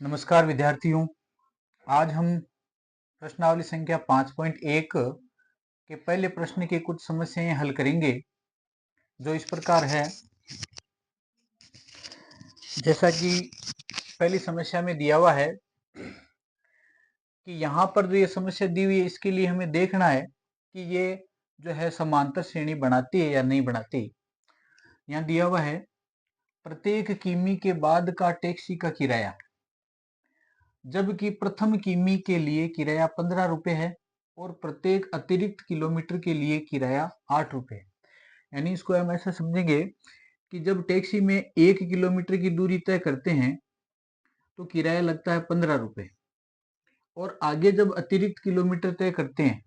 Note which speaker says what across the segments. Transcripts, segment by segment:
Speaker 1: नमस्कार विद्यार्थियों। आज हम प्रश्नावली संख्या 5.1 के पहले प्रश्न की कुछ समस्याएं हल करेंगे, जो इस प्रकार है। जैसा कि पहली समस्या में दिया हुआ है कि यहाँ पर जो ये समस्या दी हुई है, इसके लिए हमें देखना है कि ये जो है समांतर श्रेणी बनाती है या नहीं बनाती। यहाँ दिया हुआ है प्रत्येक किमी के बाद का टैक्सी का किराया, जबकि प्रथम किमी के लिए किराया 15 रुपए है और प्रत्येक अतिरिक्त किलोमीटर के लिए किराया 8 रुपए है। यानी इसको हम ऐसा समझेंगे कि जब टैक्सी में 1 किलोमीटर की दूरी तय करते हैं तो किराया लगता है 15 रुपए, और आगे जब अतिरिक्त किलोमीटर तय करते हैं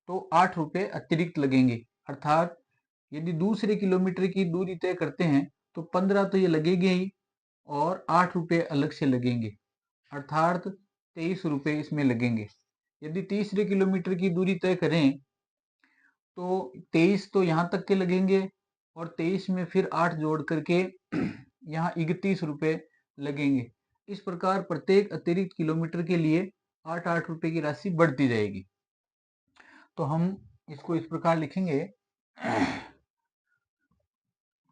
Speaker 1: तो 8 रुपए अतिरिक्त लगेंगे। अर्थात यदि दूसरे किलोमीटर की दूरी तय करते हैं तो 15 तो ये लगेंगे ही, और 8 रुपए अलग से लगेंगे, अर्थात 23 रुपए इसमें लगेंगे। यदि तीसरे किलोमीटर की दूरी तय करें तो 23 तो यहाँ तक के लगेंगे, और 23 में फिर 8 जोड़ करके यहाँ 31 रुपए लगेंगे। इस प्रकार प्रत्येक अतिरिक्त किलोमीटर के लिए 8-8 रुपए की राशि बढ़ती जाएगी। तो हम इसको इस प्रकार लिखेंगे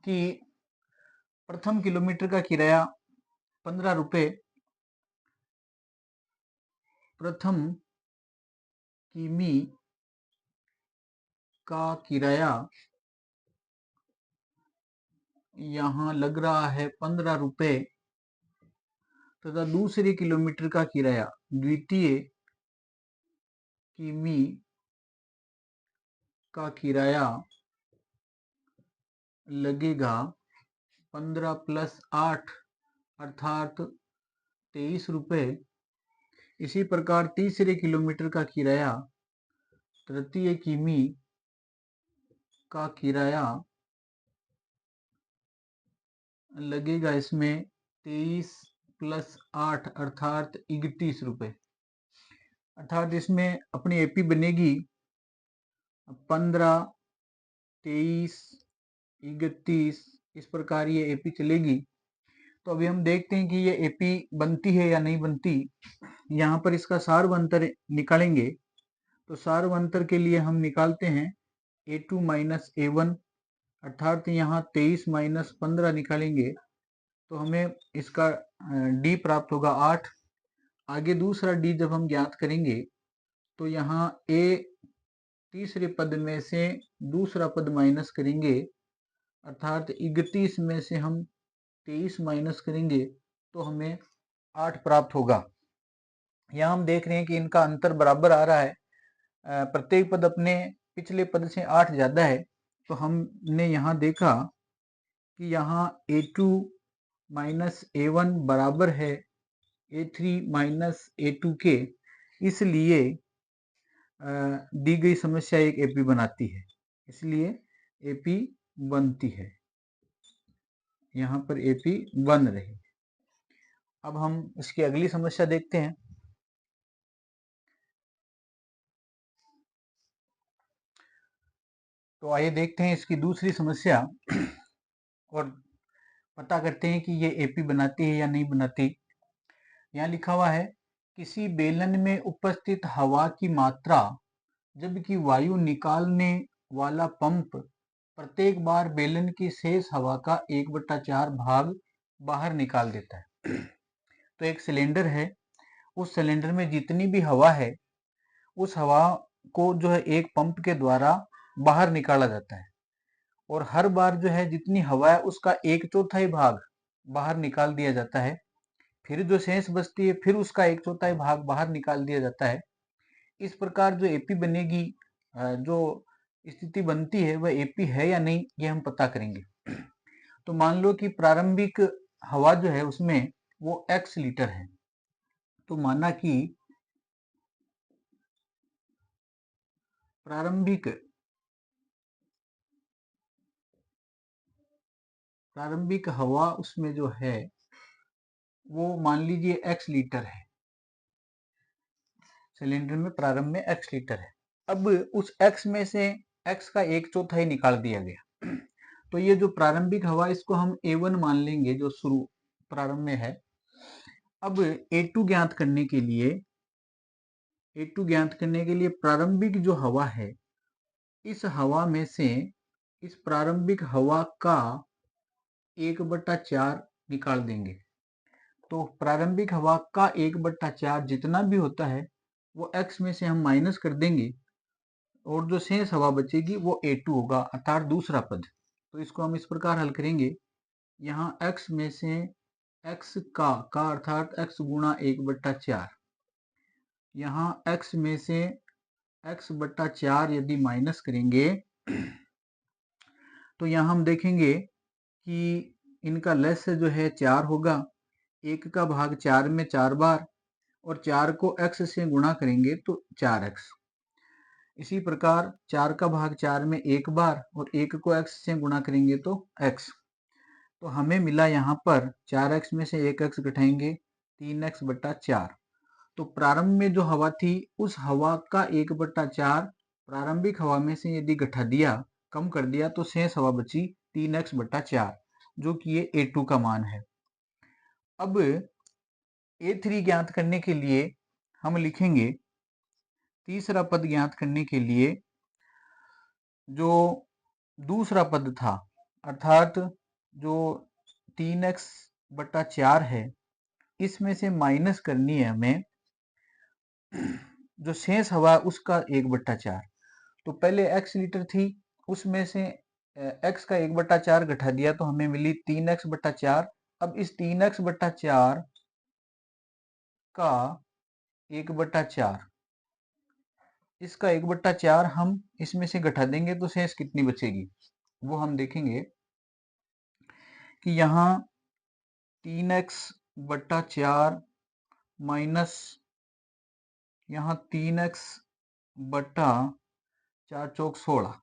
Speaker 1: कि प्रथम किलोमीटर का किराया 15 रुपए, प्रथम किमी का किराया यहाँ लग रहा है 15 रुपए, तथा दूसरे किलोमीटर का किराया द्वितीय किमी का किराया लगेगा 15 प्लस 8 अर्थात 23 रुपए। इसी प्रकार तीसरे किलोमीटर का किराया तृतीय किमी का किराया लगेगा इसमें 23 प्लस 8 अर्थात 31 रुपए। अर्थात इसमें अपनी एपी बनेगी 15, 23, 31, इस प्रकार ये एपी चलेगी। तो अभी हम देखते हैं कि ये एपी बनती है या नहीं बनती। यहाँ पर इसका सार्वअंतर निकालेंगे, तो सार्वअंतर के लिए हम निकालते हैं A2 माइनस A1, अर्थात यहाँ 23 माइनस 15 निकालेंगे तो हमें इसका D प्राप्त होगा 8। आगे दूसरा D जब हम ज्ञात करेंगे तो यहाँ A तीसरे पद में से दूसरा पद माइनस करेंगे, अर्थात 31 में से हम 23 माइनस करेंगे तो हमें 8 प्राप्त होगा। यहाँ हम देख रहे हैं कि इनका अंतर बराबर आ रहा है, प्रत्येक पद अपने पिछले पद से 8 ज्यादा है। तो हमने यहाँ देखा कि यहाँ A2 माइनस A1 बराबर है A3 माइनस A2 के, इसलिए दी गई समस्या एक एपी बनाती है, इसलिए एपी बनती है। यहाँ पर एपी बन रही। अब हम इसकी अगली समस्या देखते हैं। तो आइए देखते हैं इसकी दूसरी समस्या और पता करते हैं कि ये एपी बनाती है या नहीं बनाती। यहाँ लिखा हुआ है किसी बेलन में उपस्थित हवा की मात्रा, जबकि वायु निकालने वाला पंप प्रत्येक बार बेलन की शेष हवा का 1/4 भाग बाहर निकाल देता है। तो एक सिलेंडर है, उस सिलेंडर में जितनी भी हवा है उस हवा को जो है एक पंप के द्वारा बाहर निकाला जाता है, और हर बार जो है जितनी हवा है उसका 1/4 भाग बाहर निकाल दिया जाता है। फिर जो शेष बचती है फिर उसका 1/4 भाग बाहर निकाल दिया जाता है। इस प्रकार जो एपी बनेगी, जो स्थिति बनती है वह एपी है या नहीं, ये हम पता करेंगे। तो मान लो कि प्रारंभिक हवा जो है उसमें वो x लीटर है, तो माना कि प्रारंभिक हवा उसमें जो है वो मान लीजिए x लीटर है, सिलेंडर में प्रारंभ में x लीटर है। अब उस x में से x का 1/4 निकाल दिया गया, तो ये जो प्रारंभिक हवा इसको हम A1 मान लेंगे, जो शुरू प्रारंभ में है। अब A2 ज्ञात करने के लिए प्रारंभिक जो हवा है, इस हवा में से इस प्रारंभिक हवा का 1/4 निकाल देंगे। तो प्रारंभिक हवा का 1/4 जितना भी होता है वो x में से हम माइनस कर देंगे और जो शेष हवा बचेगी वो A2 होगा, अर्थात दूसरा पद। तो इसको हम इस प्रकार हल करेंगे, यहाँ x में से x का अर्थात x गुणा 1/4, यहाँ x में से x/4 यदि माइनस करेंगे तो यहाँ हम देखेंगे कि इनका लेस जो है 4 होगा, 1 का भाग 4 में 4 बार और 4 को x से गुणा करेंगे तो 4x। इसी प्रकार 4 का भाग 4 में 1 बार और 1 को x से गुणा करेंगे तो x। तो हमें मिला यहाँ पर 4x में से 1x घटाएंगे 3x/4। तो प्रारंभ में जो हवा थी उस हवा का 1/4 प्रारंभिक हवा में से यदि घटा दिया, कम कर दिया, तो शेष हवा बची 3x/4, जो कि ये A2 का मान है। अब A3 ज्ञात करने के लिए हम लिखेंगे, तीसरा पद ज्ञात करने के लिए जो दूसरा पद था, अर्थात जो 3x/4 है, इसमें से माइनस करनी है हमें जो शेष हवा उसका 1/4। तो पहले x लीटर थी, उसमें से x का 1/4 घटा दिया तो हमें मिली 3x/4। अब इस 3x/4 का 1/4, इसका 1/4 हम इसमें से घटा देंगे तो शेष कितनी बचेगी वो हम देखेंगे कि यहाँ 3x/4 माइनस यहाँ 3x/4 चौक 16।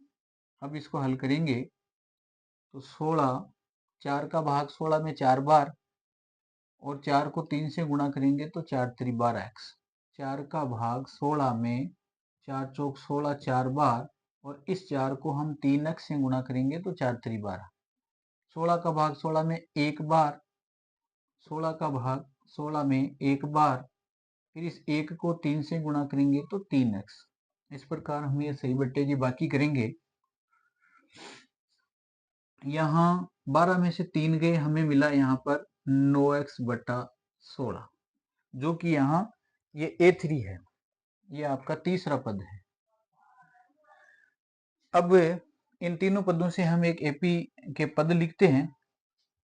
Speaker 1: अब इसको हल करेंगे तो 16, 4 का भाग 16 में 4 बार और 4 को 3 से गुणा करेंगे तो 4 3 12x। 4 का भाग 16 में 4 चौक 16 4 बार और इस 4 को हम 3x से गुणा करेंगे तो 4 3 12। 16 का भाग 16 में 1 बार, 16 का भाग 16 में 1 बार, फिर इस 1 को 3 से गुणा करेंगे तो 3x। इस प्रकार हम ये सही बट्टे की बाकी करेंगे। यहाँ 12 में से 3 गए, हमें मिला यहाँ पर 9x/16, जो कि यहाँ ये A3 है, ये आपका तीसरा पद है। अब इन तीनों पदों से हम एक AP के पद लिखते हैं।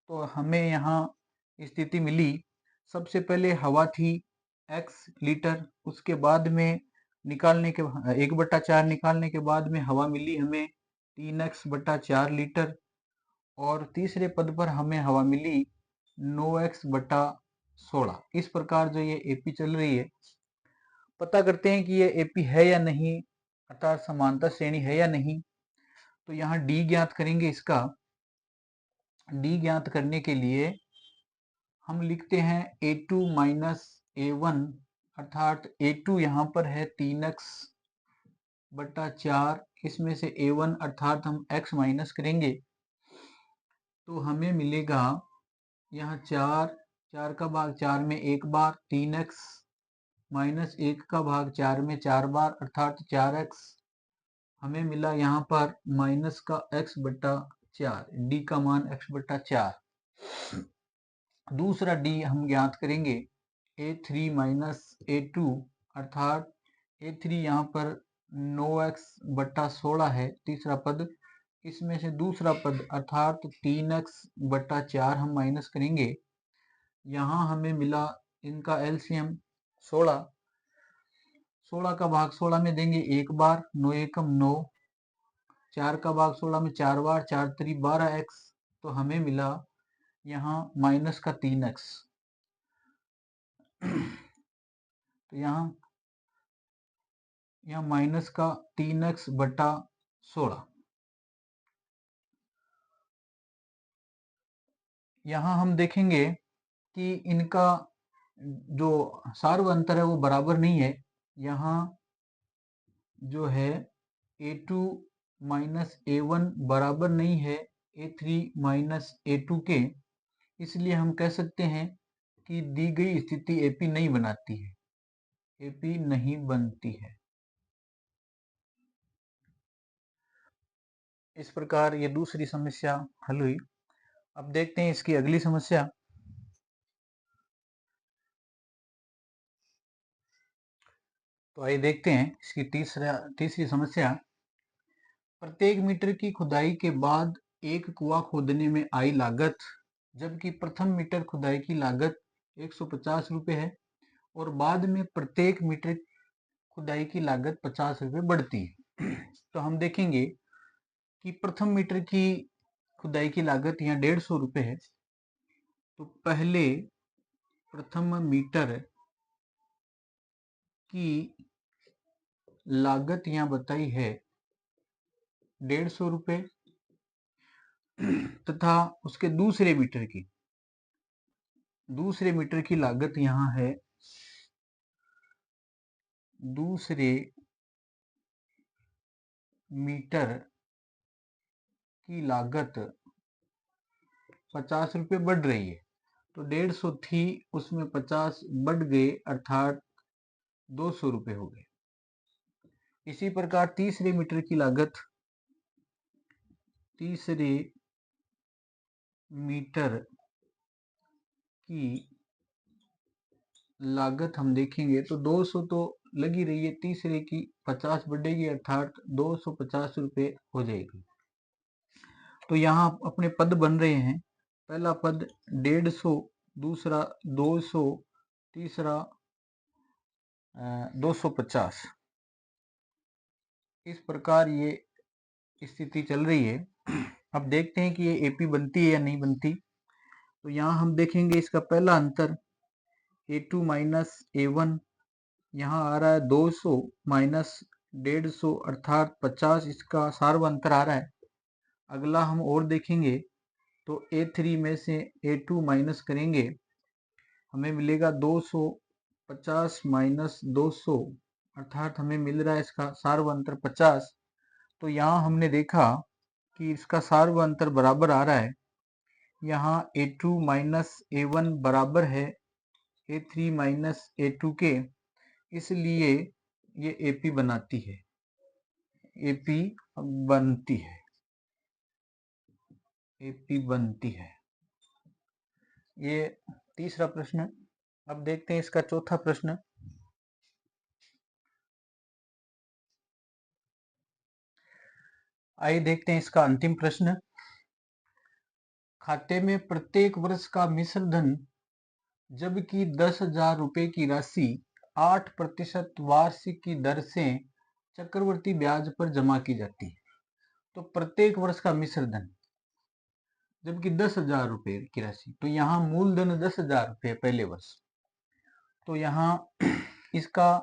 Speaker 1: तो हमें यहाँ स्थिति मिली, सबसे पहले हवा थी x लीटर, उसके बाद में निकालने के 1/4 निकालने के बाद में हवा मिली हमें 3x/4 लीटर और तीसरे पद पर हमें हवा मिली 9x/16। इस प्रकार जो ये AP चल रही है, पता करते हैं कि ये AP है या नहीं, अर्थात समांतर श्रेणी है या नहीं। तो यहाँ D ज्ञात करेंगे। इसका D ज्ञात करने के लिए हम लिखते हैं A2 माइनस A1, अर्थात A2 यहाँ पर है 3x/4, इसमें से A1 अर्थात हम x माइनस करेंगे तो हमें मिलेगा यहाँ 4 का भाग 4 में 1 बार 3x माइनस 1 का भाग 4 में 4 बार अर्थात 4x। हमें मिला यहाँ पर माइनस का x/4, D का मान x/4। दूसरा D हम ज्ञात करेंगे A3 माइनस A2, अर्थात A3 यहाँ पर 9x/16 है, तीसरा पद। इसमें से दूसरा पद अर्थात 3x/4 हम माइनस करेंगे। यहाँ हमें मिला इनका LCM 16। 16 का भाग 16 में देंगे 1 बार, 9 एकम 9, 4 का भाग 16 में 4 बार, 4 3 12x। तो हमें मिला यहाँ माइनस का 3x। तो यहाँ माइनस का 3x/16। यहाँ हम देखेंगे कि इनका जो सार्व अंतर है वो बराबर नहीं है। यहाँ जो है A2 माइनस A1 बराबर नहीं है A3 माइनस A2 के, इसलिए हम कह सकते हैं कि दी गई स्थिति एपी नहीं बनाती है, एपी नहीं बनती है। इस प्रकार ये दूसरी समस्या हल हुई। अब देखते हैं इसकी अगली समस्या। तो आइए देखते हैं इसकी तीसरी समस्या। प्रत्येक मीटर की खुदाई के बाद एक कुआं खोदने में आई लागत, जबकि प्रथम मीटर खुदाई की लागत 150 रुपये है और बाद में प्रत्येक मीटर खुदाई की लागत 50 रुपये बढ़ती है। तो हम देखेंगे कि प्रथम मीटर की खुदाई की लागत यहाँ 150 रुपये है। तो पहले प्रथम मीटर की लागत यहाँ बताई है 150 रुपये तथा उसके दूसरे मीटर की लागत यहाँ है, दूसरे मीटर की लागत 50 रुपये बढ़ रही है। तो 150 थी, उसमें 50 बढ़ गए अर्थात 200 रुपये हो गए। इसी प्रकार तीसरे मीटर की लागत, तीसरे मीटर की लागत हम देखेंगे तो 200 तो लगी रही है, तीसरे की 50 बढ़ेगी अर्थात 250 रुपये हो जाएगी। तो यहाँ अपने पद बन रहे हैं, पहला पद 150, दूसरा 200, तीसरा 250। इस प्रकार ये स्थिति चल रही है। अब देखते हैं कि ये एपी बनती है या नहीं बनती। तो यहाँ हम देखेंगे इसका पहला अंतर A2 माइनस A1, यहाँ आ रहा है 200 माइनस 150 अर्थात 50, इसका सार्वअंतर आ रहा है। अगला हम और देखेंगे तो A3 में से A2 माइनस करेंगे, हमें मिलेगा 250 माइनस 200 अर्थात हमें मिल रहा है इसका सार्वअंतर 50। तो यहाँ हमने देखा कि इसका सार्वअंतर बराबर आ रहा है। यहाँ A2 माइनस A1 बराबर है A3 माइनस A2 के, इसलिए ये एपी बनाती है, एपी बनती है, एपी बनती है। ये तीसरा प्रश्न। अब देखते हैं इसका चौथा प्रश्न। आइए देखते हैं इसका अंतिम प्रश्न। खाते में प्रत्येक वर्ष का मिश्र धन, जबकि 10,000 रुपए की राशि 8% वार्षिक की दर से चक्रवर्ती ब्याज पर जमा की जाती है। तो प्रत्येक वर्ष का मिश्र धन, जबकि 10,000 रुपए की राशि, तो यहाँ मूलधन 10,000 रुपये पहले वर्ष। तो यहाँ इसका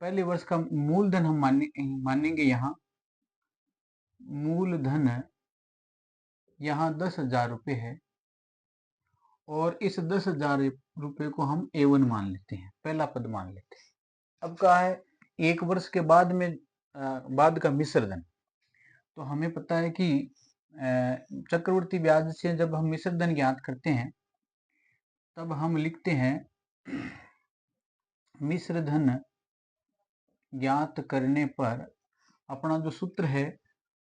Speaker 1: पहले वर्ष का मूलधन हम मानेंगे, यहाँ मूलधन यहाँ 10,000 रुपये है और इस 10,000 रुपये को हम A1 मान लेते हैं, पहला पद मान लेते हैं। अब कहा है एक वर्ष के बाद में बाद का मिश्र धन। तो हमें पता है कि चक्रवर्ती ब्याज से जब हम मिश्र धन ज्ञात करते हैं तब हम लिखते हैं मिश्र धन ज्ञात करने पर अपना जो सूत्र है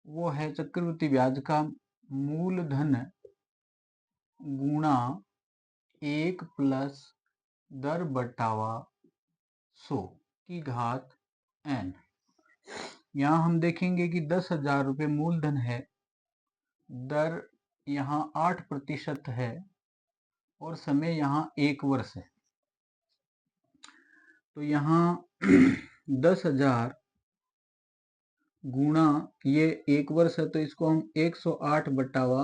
Speaker 1: वो है चक्रवर्ती ब्याज का मूलधन गुणा 1 प्लस दर बटावा 100 की घात n। यहाँ हम देखेंगे कि 10,000 रुपये मूलधन है, दर यहाँ 8% है और समय यहाँ 1 वर्ष है। तो यहाँ 10,000 गुणा ये 1 वर्ष है, तो इसको हम 108 बटावा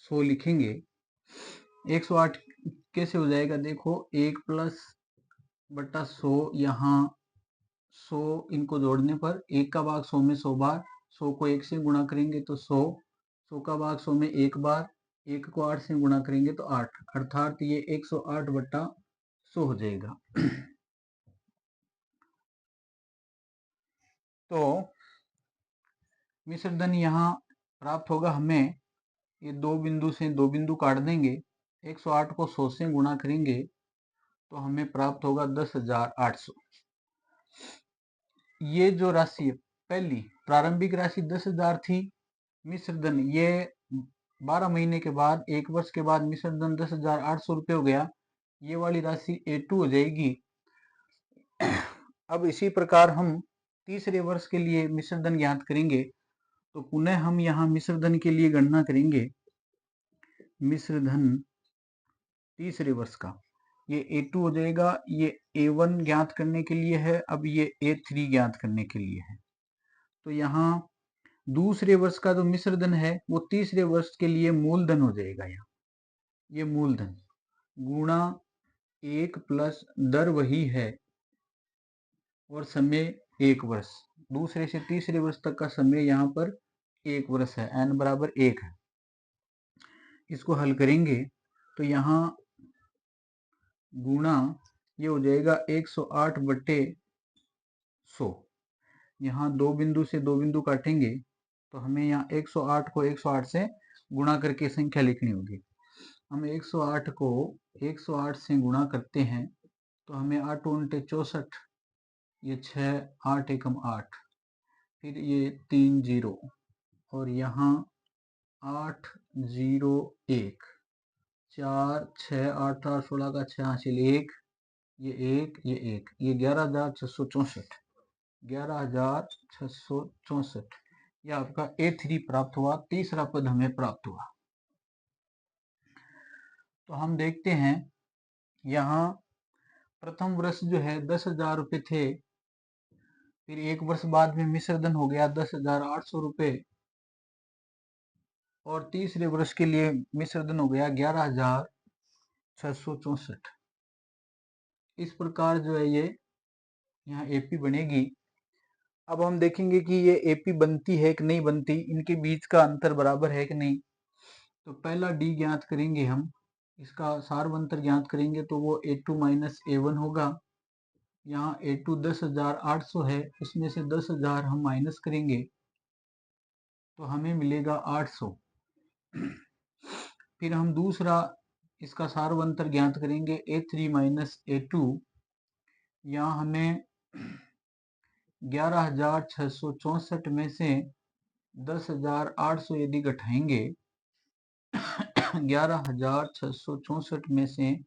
Speaker 1: 100 लिखेंगे। 108 कैसे हो जाएगा, देखो 1 प्लस बटा 100, यहाँ 100 इनको जोड़ने पर 1 का भाग 100 में 100 बार, 100 को 1 से गुणा करेंगे तो 100, 100 का भाग 100 में 1 बार, 1 को 8 से गुणा करेंगे तो 8, अर्थात ये 108 बटा 100 हो जाएगा। तो मिश्र धन यहाँ प्राप्त होगा हमें, ये 2 बिंदु से 2 बिंदु काट देंगे, 108 को 100 से गुणा करेंगे तो हमें प्राप्त होगा 10,800। ये जो राशि है, पहली प्रारंभिक राशि 10,000 थी, मिश्र धन ये 12 महीने के बाद, 1 वर्ष के बाद मिश्र धन 10,800 रुपये हो गया। ये वाली राशि A2 हो जाएगी। अब इसी प्रकार हम तीसरे वर्ष के लिए मिश्र धन ज्ञात करेंगे, तो पुनः हम यहाँ मिश्र धन के लिए गणना करेंगे। मिश्र धन तीसरे वर्ष का ये A2 हो जाएगा, ये A1 ज्ञात करने के लिए है, अब ये A3 ज्ञात करने के लिए है। तो यहाँ दूसरे वर्ष का जो मिश्र धन है वो तीसरे वर्ष के लिए मूलधन हो जाएगा। यहाँ ये मूलधन गुणा 1 प्लस दर वही है और समय 1 वर्ष। दूसरे से तीसरे वर्ष तक का समय यहाँ पर 1 वर्ष है, n बराबर 1 है। इसको हल करेंगे तो यहाँ गुणा ये हो जाएगा 108 बटे 100। यहाँ दो बिंदु से दो बिंदु काटेंगे तो हमें यहाँ 108 को 108 से गुणा करके संख्या लिखनी होगी। हम 108 को 108 से गुणा करते हैं तो हमें 8 उनटे 64, ये 6, 8 एकम 8, फिर ये 3 जीरो और यहाँ 8 0 1, 4 6 8 8 16 का 6 हासिल 1, ये 1 ये 1, ये 11,664, 11,664। यह आपका A3 प्राप्त हुआ, तीसरा पद हमें प्राप्त हुआ। तो हम देखते हैं यहाँ प्रथम वर्ष जो है 10,000 रुपये थे, फिर 1 वर्ष बाद में मिश्र धन हो गया 10,800 रुपये और तीसरे वर्ष के लिए मिश्र धन हो गया 11,664। इस प्रकार जो है ये यहाँ AP बनेगी। अब हम देखेंगे कि ये AP बनती है कि नहीं बनती, इनके बीच का अंतर बराबर है कि नहीं। तो पहला D ज्ञात करेंगे हम, इसका सार्वंतर ज्ञात करेंगे तो वो A2 माइनस A1 होगा। यहाँ A2 10,800 है, उसमें से 10,000 हम माइनस करेंगे तो हमें मिलेगा 800। फिर हम दूसरा इसका सार्वंतर ज्ञात करेंगे A3 माइनस A2। यहाँ हमें 11,664 में से 10,800 यदि घटाएंगे 11,664 में से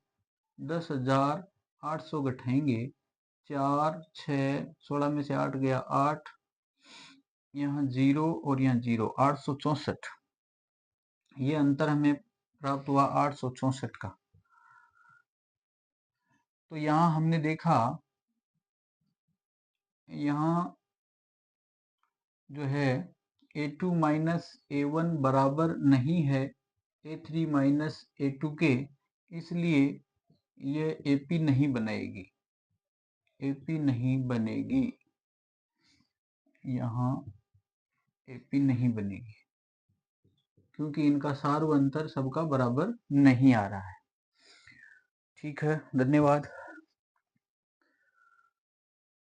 Speaker 1: 10,800 घटाएंगे, 4 6 16 में से 8 गया 8, यहाँ 0 और यहाँ 0, 864। ये अंतर हमें प्राप्त हुआ 864 का। तो यहाँ हमने देखा यहाँ जो है A2 माइनस A1 बराबर नहीं है A3 माइनस A2 के, इसलिए ये AP नहीं बनाएगी, AP नहीं बनेगी, यहाँ AP नहीं बनेगी क्योंकि इनका सार्वंतर सबका बराबर नहीं आ रहा है। ठीक है, धन्यवाद।